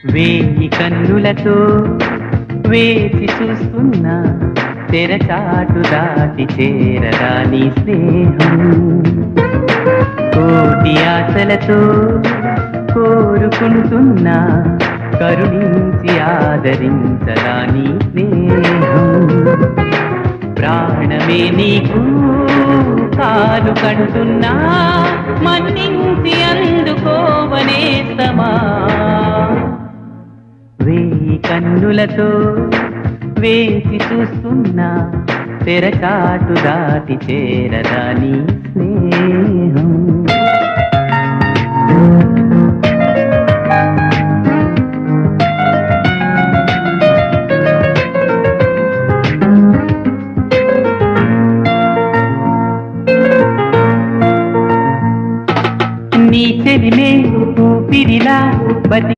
వేయి కన్నులతో వేచి చూస్తున్నా తెరచాటు దాటి చేరదా నీ స్నేహం. కోటి ఆశలతో కోరుకుంటున్నా కరుణించి ఆదరించదా నీ స్నేహం. ప్రాణమే నీకు కాలు కంటున్నా మన్నించి అందుకోవనేస్తమా. వేయి కన్నులతో వేచి చూస్తున్నా తెరచాటు దాటి చేరదా నీ స్నేహం. నీ చెలిమే ఊపిరిలా బతి